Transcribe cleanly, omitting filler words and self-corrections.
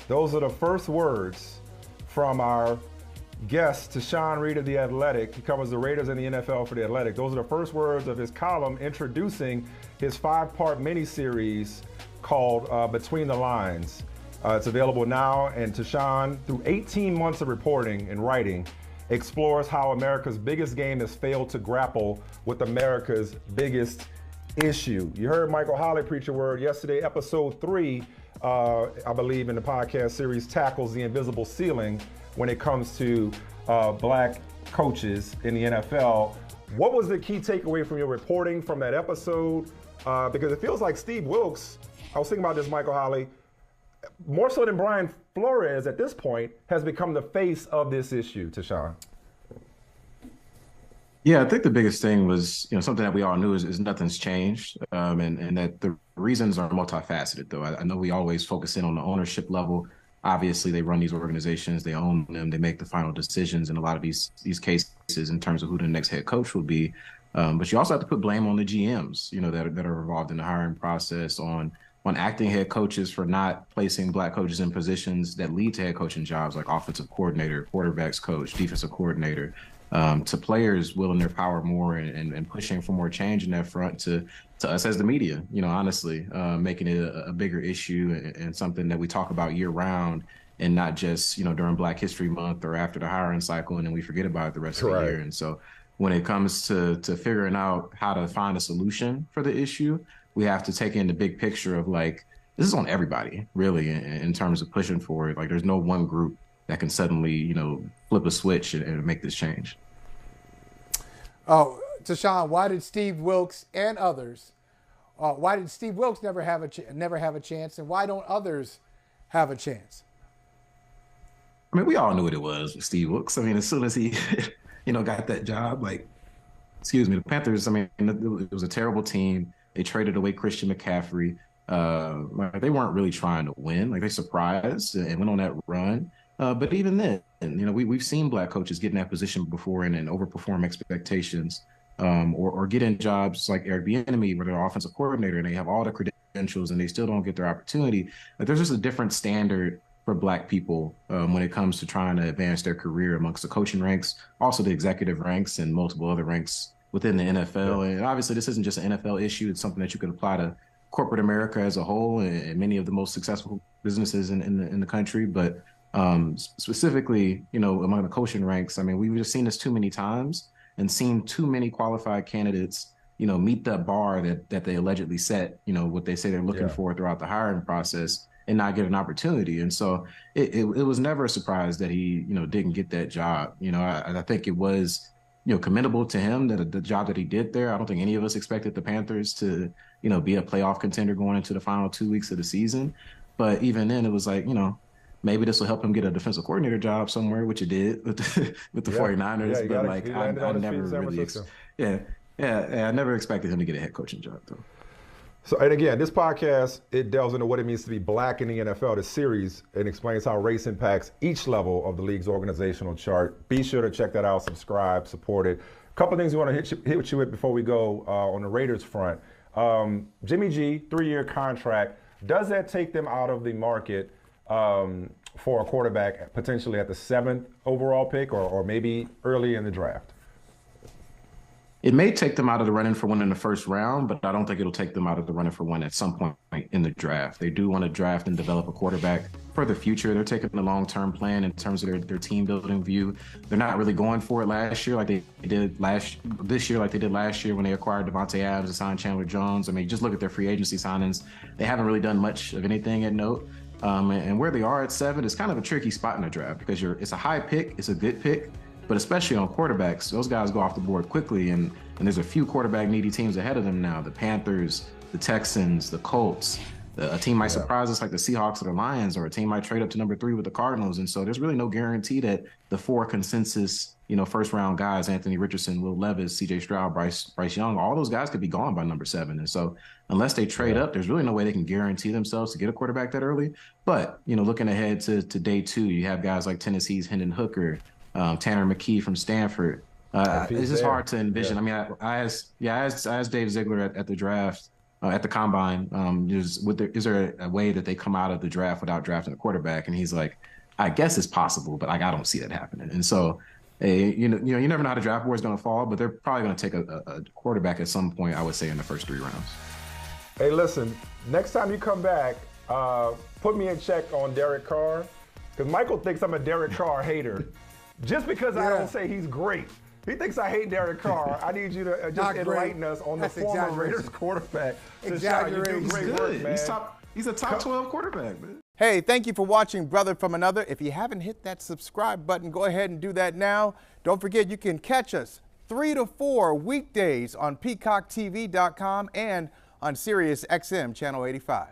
Those are the first words from our guest, Tashan Reed of The Athletic. He covers the Raiders and the NFL for The Athletic. Those are the first words of his column introducing his 5-part miniseries called Between the Lines. It's available now, and Tashan, through 18 months of reporting and writing, explores how America's biggest game has failed to grapple with America's biggest issue. You heard Michael Holley preach a word yesterday. Episode 3, I believe, in the podcast series tackles the invisible ceiling when it comes to black coaches in the NFL. What was the key takeaway from your reporting from that episode? Because it feels like Steve Wilks, I was thinking about this, Michael Holley, more so than Brian Flores at this point, has become the face of this issue, Tashan. Yeah, I think the biggest thing was, something that we all knew is nothing's changed, and that the reasons are multifaceted, though. I know we always focus in on the ownership level. Obviously, they run these organizations, they own them, they make the final decisions in a lot of these cases in terms of who the next head coach will be. But you also have to put blame on the GMs, that are involved in the hiring process, on acting head coaches for not placing black coaches in positions that lead to head coaching jobs, like offensive coordinator, quarterbacks coach, defensive coordinator, to players willing their power more and pushing for more change in that front, to us as the media, honestly, making it a bigger issue and something that we talk about year round, and not just, during Black History Month or after the hiring cycle, and then we forget about it the rest of the year. And so when it comes to figuring out how to find a solution for the issue, we have to take in the big picture of, like, this is on everybody, really, in terms of pushing for it. Like, there's no one group that can suddenly, flip a switch and make this change. Oh, Tashan, why did Steve Wilks and others, why did Steve Wilks never have a chance, and why don't others have a chance? I mean, we all knew what it was with Steve Wilks. I mean, as soon as he, got that job, the Panthers, I mean, it was a terrible team. They traded away Christian McCaffrey. They weren't really trying to win. Like, they surprised and went on that run. But even then, we've seen black coaches get in that position before and overperform expectations, or get in jobs like Eric Bieniemy, where they're offensive coordinator and they have all the credentials and they still don't get their opportunity. Like, there's just a different standard for black people when it comes to trying to advance their career amongst the coaching ranks, also the executive ranks and multiple other ranks within the NFL. And obviously, this isn't just an NFL issue. It's something that you can apply to corporate America as a whole and many of the most successful businesses in the country. But specifically, among the coaching ranks, I mean, we've just seen this too many times and seen too many qualified candidates, meet that bar that they allegedly set, what they say they're looking for throughout the hiring process, and not get an opportunity. And so it was never a surprise that he, didn't get that job. I think it was, commendable to him that the job that he did there. I don't think any of us expected the Panthers to, be a playoff contender going into the final 2 weeks of the season. But even then, it was like, maybe this will help him get a defensive coordinator job somewhere, which it did with the 49ers. Yeah, but like, I never really, I never expected him to get a head coaching job, though. So, and again, this podcast, it delves into what it means to be black in the NFL. This series, it explains how race impacts each level of the league's organizational chart. Be sure to check that out, subscribe, support it. A couple of things we want to hit you with before we go on the Raiders front. Jimmy G, 3-year contract. Does that take them out of the market for a quarterback potentially at the 7th overall pick or maybe early in the draft? It may take them out of the running for one in the first round, but I don't think it'll take them out of the running for one at some point in the draft. They do want to draft and develop a quarterback for the future. They're taking a long-term plan in terms of their team building view. They're not really going for it last year like they did last year when they acquired Devontae Adams and signed Chandler Jones. I mean, just look at their free agency signings. They haven't really done much of anything at note. And where they are at 7 is kind of a tricky spot in the draft because it's a high pick, it's a good pick, but especially on quarterbacks, those guys go off the board quickly, and there's a few quarterback needy teams ahead of them now. The Panthers, the Texans, the Colts. A team might surprise us like the Seahawks or the Lions, or a team might trade up to number 3 with the Cardinals. And so there's really no guarantee that the 4 consensus, first round guys, Anthony Richardson, Will Levis, CJ Stroud, Bryce Young, all those guys could be gone by number 7. And so unless they trade up, there's really no way they can guarantee themselves to get a quarterback that early. But, looking ahead to day 2, you have guys like Tennessee's Hendon Hooker, Tanner McKee from Stanford. It's just hard to envision. I mean, I asked Dave Ziegler at the draft, at the combine, is there a way that they come out of the draft without drafting a quarterback? And he's like, I guess it's possible, but like I don't see that happening. And so, you never know how the draft board is going to fall, but they're probably going to take a quarterback at some point. I would say in the first 3 rounds. Hey, listen, next time you come back, put me in check on Derek Carr, because Michael thinks I'm a Derek Carr hater. Just because I don't say he's great. He thinks I hate Derek Carr. I need you to just enlighten us on the former Raiders quarterback. Exaggeration. You do great work, man. He's a top 12 quarterback, man. Hey, thank you for watching Brother from Another. If you haven't hit that subscribe button, go ahead and do that now. Don't forget, you can catch us 3 to 4 weekdays on PeacockTV.com and on Sirius XM Channel 85.